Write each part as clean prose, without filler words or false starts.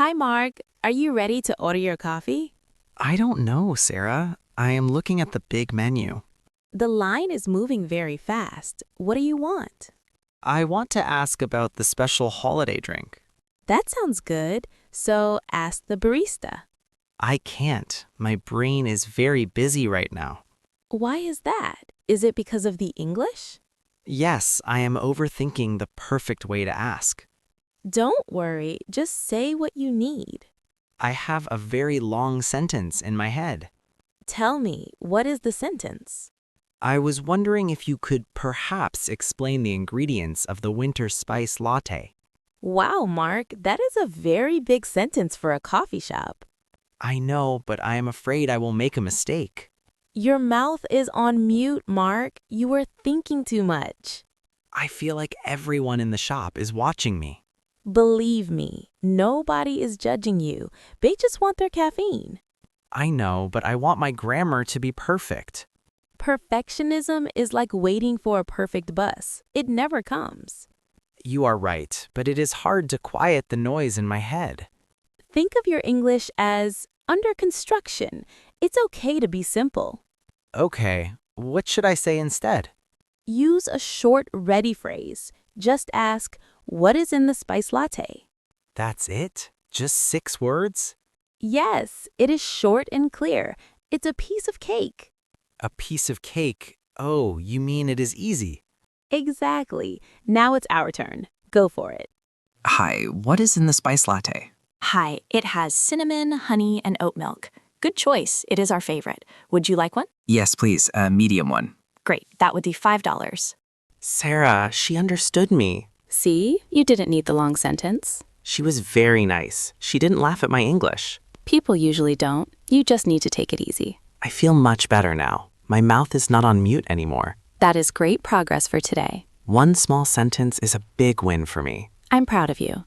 Hi, Mark. Are you ready to order your coffee? I don't know, Sarah. I am looking at the big menu. The line is moving very fast. What do you want? I want to ask about the special holiday drink. That sounds good. So ask the barista. I can't. My brain is very busy right now. Why is that? Is it because of the English? Yes, I am overthinking the perfect way to ask. Don't worry. Just say what you need. I have a very long sentence in my head. Tell me, what is the sentence? I was wondering if you could perhaps explain the ingredients of the winter spice latte. Wow, Mark, that is a very big sentence for a coffee shop. I know, but I am afraid I will make a mistake. Your mouth is on mute, Mark. You are thinking too much. I feel like everyone in the shop is watching me. Believe me, nobody is judging you. They just want their caffeine. I know, but I want my grammar to be perfect. Perfectionism is like waiting for a perfect bus. It never comes. You are right, but it is hard to quiet the noise in my head. Think of your English as under construction. It's okay to be simple. Okay, what should I say instead? Use a short, ready phrase. Just ask, what is in the spice latte? That's it? Just 6 words? Yes, it is short and clear. It's a piece of cake. A piece of cake? Oh, you mean it is easy? Exactly. Now it's our turn. Go for it. Hi, what is in the spice latte? Hi, it has cinnamon, honey, and oat milk. Good choice. It is our favorite. Would you like one? Yes, please, a medium one. Great. That would be $5. Sarah, she understood me. See, you didn't need the long sentence. She was very nice. She didn't laugh at my English. People usually don't. You just need to take it easy. I feel much better now. My mouth is not on mute anymore. That is great progress for today. One small sentence is a big win for me. I'm proud of you.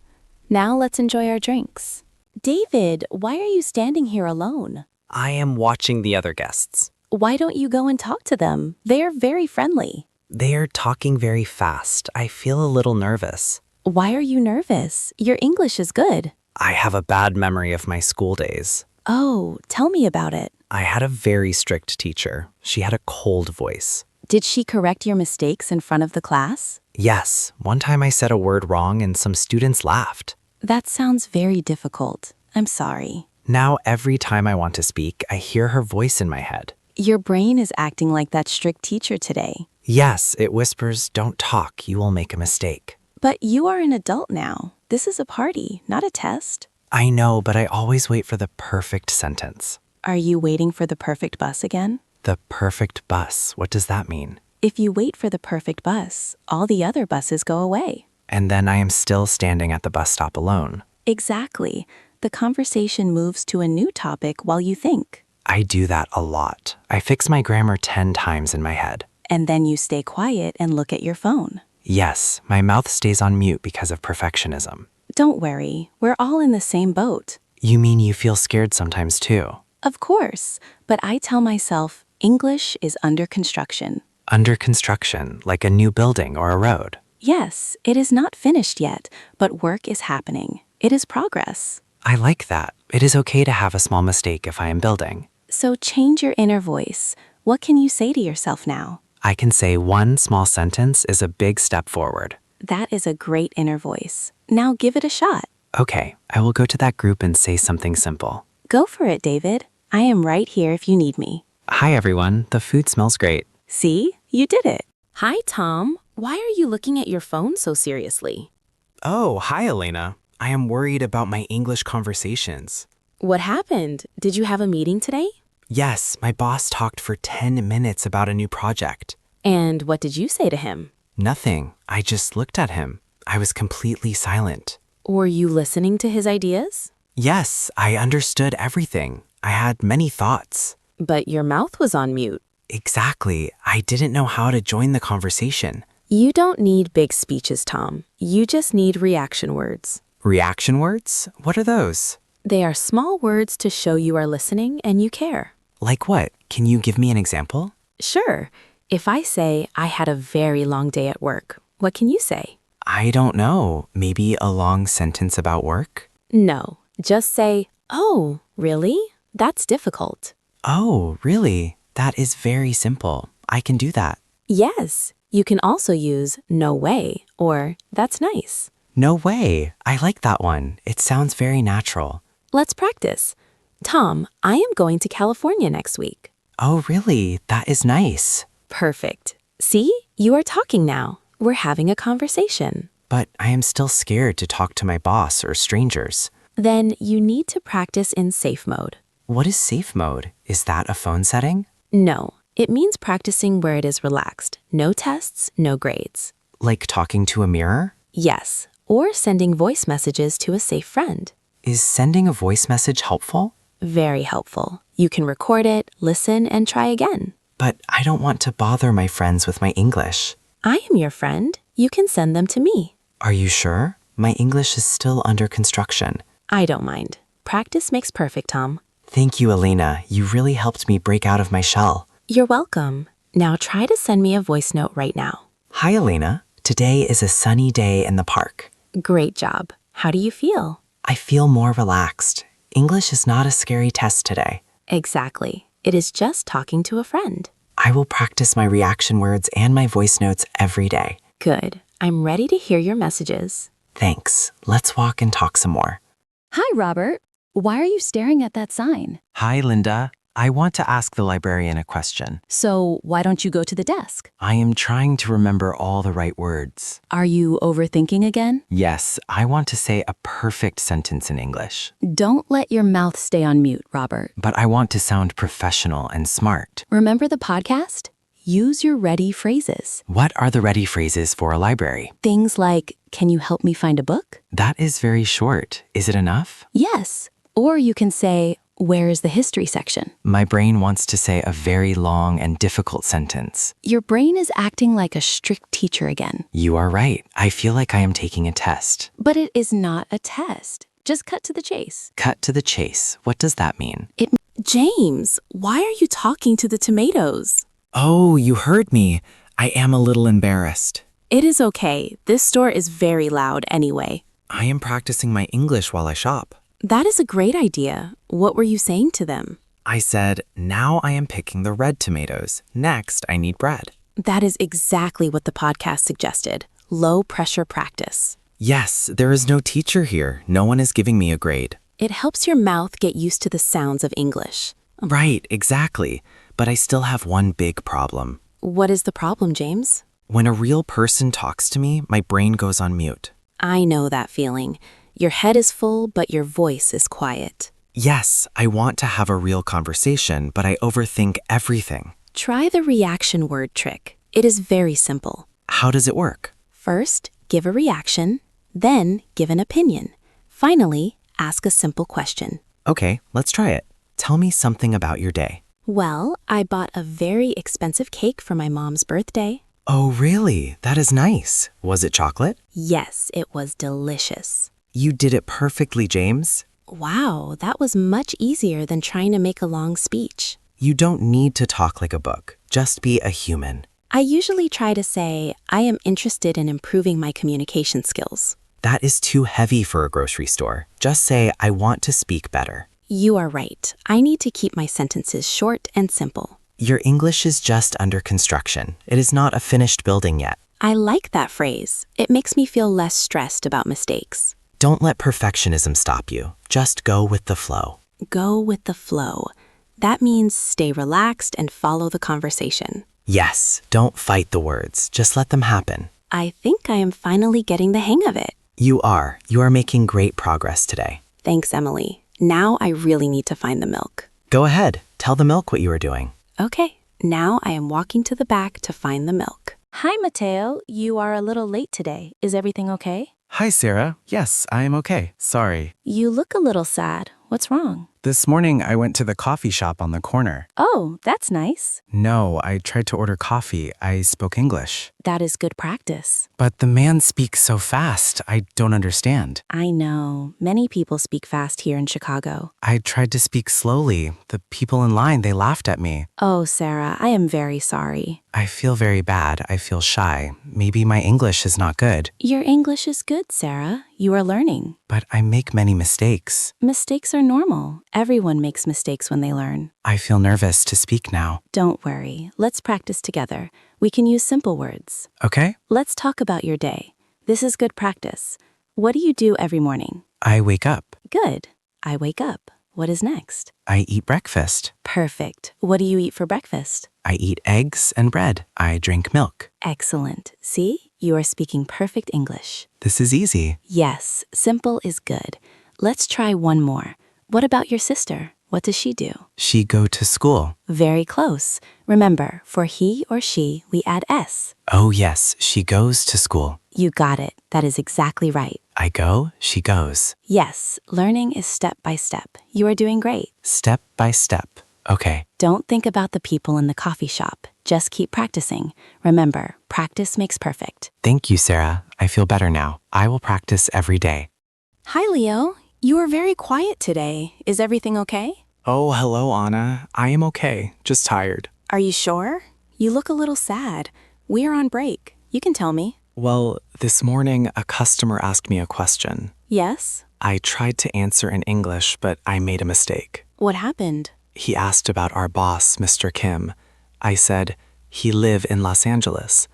Now let's enjoy our drinks. David, why are you standing here alone? I am watching the other guests. Why don't you go and talk to them? They are very friendly. They are talking very fast. I feel a little nervous. Why are you nervous? Your English is good. I have a bad memory of my school days. Oh, tell me about it. I had a very strict teacher. She had a cold voice. Did she correct your mistakes in front of the class? Yes, one time I said a word wrong and some students laughed. That sounds very difficult. I'm sorry. Now every time I want to speak, I hear her voice in my head. Your brain is acting like that strict teacher today. Yes, it whispers, "Don't talk, you will make a mistake." But you are an adult now. This is a party, not a test. I know, but I always wait for the perfect sentence. Are you waiting for the perfect bus again? The perfect bus, what does that mean? If you wait for the perfect bus, all the other buses go away. And then I am still standing at the bus stop alone. Exactly. The conversation moves to a new topic while you think. I do that a lot. I fix my grammar 10 times in my head. And then you stay quiet and look at your phone. Yes, my mouth stays on mute because of perfectionism. Don't worry, we're all in the same boat. You mean you feel scared sometimes too? Of course, but I tell myself, English is under construction. Under construction, like a new building or a road. Yes, it is not finished yet, but work is happening. It is progress. I like that. It is okay to have a small mistake if I am building. So change your inner voice. What can you say to yourself now? I can say one small sentence is a big step forward. That is a great inner voice. Now give it a shot. Okay, I will go to that group and say something simple. Go for it, David. I am right here if you need me. Hi everyone, the food smells great. See? You did it. Hi, Tom. Why are you looking at your phone so seriously? Oh, hi, Elena. I am worried about my English conversations. What happened? Did you have a meeting today? Yes, my boss talked for 10 minutes about a new project. And what did you say to him? Nothing. I just looked at him. I was completely silent. Were you listening to his ideas? Yes, I understood everything. I had many thoughts. But your mouth was on mute. Exactly. I didn't know how to join the conversation. You don't need big speeches, Tom. You just need reaction words. Reaction words? What are those? They are small words to show you are listening and you care. Like what? Can you give me an example? Sure. If I say, I had a very long day at work, what can you say? I don't know. Maybe a long sentence about work? No. Just say, "Oh, really? That's difficult." Oh, really? That is very simple. I can do that. Yes, you can also use "no way" or "that's nice." No way. I like that one. It sounds very natural. Let's practice. Tom, I am going to California next week. Oh, really? That is nice. Perfect. See, you are talking now. We're having a conversation. But I am still scared to talk to my boss or strangers. Then you need to practice in safe mode. What is safe mode? Is that a phone setting? No, it means practicing where it is relaxed. No tests, no grades. Like talking to a mirror? Yes, or sending voice messages to a safe friend. Is sending a voice message helpful? Very helpful. You can record it, listen, and try again. But I don't want to bother my friends with my English. I am your friend. You can send them to me. Are you sure? My English is still under construction. I don't mind. Practice makes perfect, Tom. Thank you, Elena. You really helped me break out of my shell. You're welcome. Now try to send me a voice note right now. Hi, Elena. Today is a sunny day in the park. Great job. How do you feel? I feel more relaxed. English is not a scary test today. Exactly. It is just talking to a friend. I will practice my reaction words and my voice notes every day. Good. I'm ready to hear your messages. Thanks. Let's walk and talk some more. Hi, Robert. Why are you staring at that sign? Hi, Linda. I want to ask the librarian a question. So why don't you go to the desk? I am trying to remember all the right words. Are you overthinking again? Yes, I want to say a perfect sentence in English. Don't let your mouth stay on mute, Robert. But I want to sound professional and smart. Remember the podcast? Use your ready phrases. What are the ready phrases for a library? Things like, can you help me find a book? That is very short. Is it enough? Yes. Or you can say, where is the history section? My brain wants to say a very long and difficult sentence. Your brain is acting like a strict teacher again. You are right. I feel like I am taking a test. But it is not a test. Just cut to the chase. Cut to the chase. What does that mean? James, why are you talking to the tomatoes? Oh, you heard me. I am a little embarrassed. It is okay. This store is very loud anyway. I am practicing my English while I shop. That is a great idea. What were you saying to them? I said, now I am picking the red tomatoes. Next, I need bread. That is exactly what the podcast suggested. Low pressure practice. Yes, there is no teacher here. No one is giving me a grade. It helps your mouth get used to the sounds of English. Right, exactly. But I still have one big problem. What is the problem, James? When a real person talks to me, my brain goes on mute. I know that feeling. Your head is full, but your voice is quiet. Yes, I want to have a real conversation, but I overthink everything. Try the reaction word trick. It is very simple. How does it work? First, give a reaction, then give an opinion. Finally, ask a simple question. Okay, let's try it. Tell me something about your day. Well, I bought a very expensive cake for my mom's birthday. Oh, really? That is nice. Was it chocolate? Yes, it was delicious. You did it perfectly, James. Wow, that was much easier than trying to make a long speech. You don't need to talk like a book. Just be a human. I usually try to say, I am interested in improving my communication skills. That is too heavy for a grocery store. Just say, I want to speak better. You are right. I need to keep my sentences short and simple. Your English is just under construction. It is not a finished building yet. I like that phrase. It makes me feel less stressed about mistakes. Don't let perfectionism stop you. Just go with the flow. Go with the flow. That means stay relaxed and follow the conversation. Yes, don't fight the words. Just let them happen. I think I am finally getting the hang of it. You are. You are making great progress today. Thanks, Emily. Now I really need to find the milk. Go ahead. Tell the milk what you are doing. Okay, now I am walking to the back to find the milk. Hi, Mateo. You are a little late today. Is everything okay? Hi, Sarah. Yes, I am okay. Sorry. You look a little sad. What's wrong? This morning I went to the coffee shop on the corner. Oh, that's nice. No, I tried to order coffee. I spoke English. That is good practice. But the man speaks so fast, I don't understand. I know. Many people speak fast here in Chicago. I tried to speak slowly. The people in line, they laughed at me. Oh, Sarah, I am very sorry. I feel very bad. I feel shy. Maybe my English is not good. Your English is good, Sarah. You are learning. But I make many mistakes. Mistakes are normal. Everyone makes mistakes when they learn. I feel nervous to speak now. Don't worry. Let's practice together. We can use simple words. Okay? Let's talk about your day. This is good practice. What do you do every morning? I wake up. Good. I wake up. What is next? I eat breakfast. Perfect. What do you eat for breakfast? I eat eggs and bread. I drink milk. Excellent. See? You are speaking perfect English. This is easy. Yes, simple is good. Let's try one more. What about your sister? What does she do? She go to school. Very close. Remember, for he or she, we add S. Oh yes, she goes to school. You got it. That is exactly right. I go, she goes. Yes, learning is step by step. You are doing great. Step by step. Okay. Don't think about the people in the coffee shop. Just keep practicing. Remember, practice makes perfect. Thank you, Sarah. I feel better now. I will practice every day. Hi, Leo. You are very quiet today. Is everything okay? Oh, hello, Anna. I am okay, just tired. Are you sure? You look a little sad. We are on break. You can tell me. Well, this morning a customer asked me a question. Yes? I tried to answer in English, but I made a mistake. What happened? He asked about our boss, Mr. Kim. I said, he live in Los Angeles.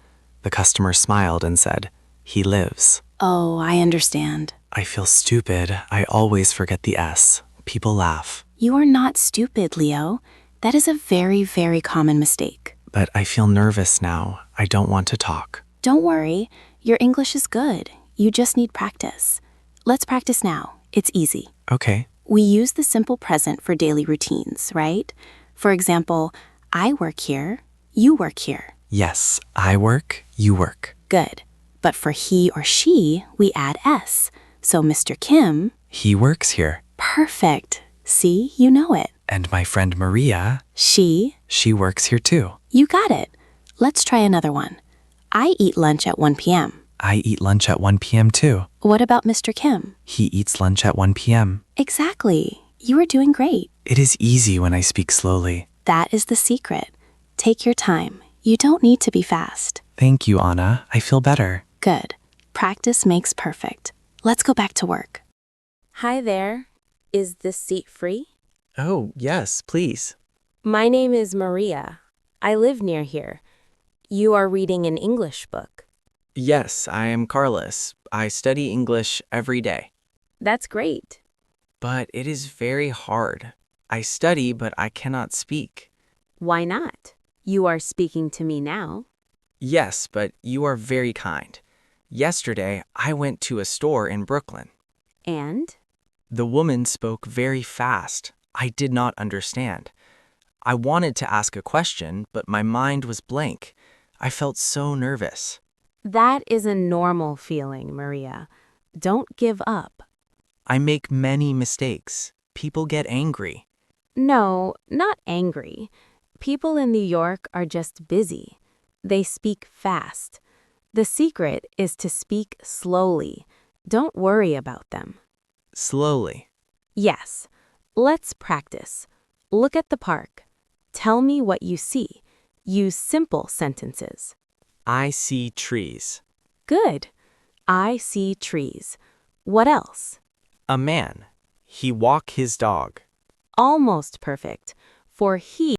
The customer smiled and said, he lives. Oh, I understand. I feel stupid. I always forget the S. People laugh. You are not stupid, Leo. That is a very, very common mistake. But I feel nervous now. I don't want to talk. Don't worry. Your English is good. You just need practice. Let's practice now. It's easy. Okay. We use the simple present for daily routines, right? For example, I work here, you work here. Yes, I work, you work. Good. But for he or she, we add S. So Mr. Kim, He works here. perfect. See, you know it. And my friend Maria, She, she works here too. you got it. Let's try another one. I eat lunch at 1 p.m. I eat lunch at 1 p.m. too. What about Mr. Kim? He eats lunch at 1 p.m. Exactly. You are doing great. It is easy when I speak slowly. That is the secret. Take your time. You don't need to be fast. Thank you, Anna. I feel better. Good. Practice makes perfect. Let's go back to work. Hi there. Is this seat free? Oh, yes, please. My name is Maria. I live near here. You are reading an English book. Yes, I am Carlos. I study English every day. That's great. But it is very hard. I study, but I cannot speak. Why not? You are speaking to me now. Yes, but you are very kind. Yesterday, I went to a store in Brooklyn. And? The woman spoke very fast. I did not understand. I wanted to ask a question, but my mind was blank. I felt so nervous. That is a normal feeling, Maria. Don't give up. I make many mistakes. People get angry. No, not angry. People in New York are just busy. They speak fast. The secret is to speak slowly. Don't worry about them. Slowly. Yes. Let's practice. Look at the park. Tell me what you see. Use simple sentences. I see trees. Good. I see trees. What else? A man. He walk his dog. Almost perfect. For he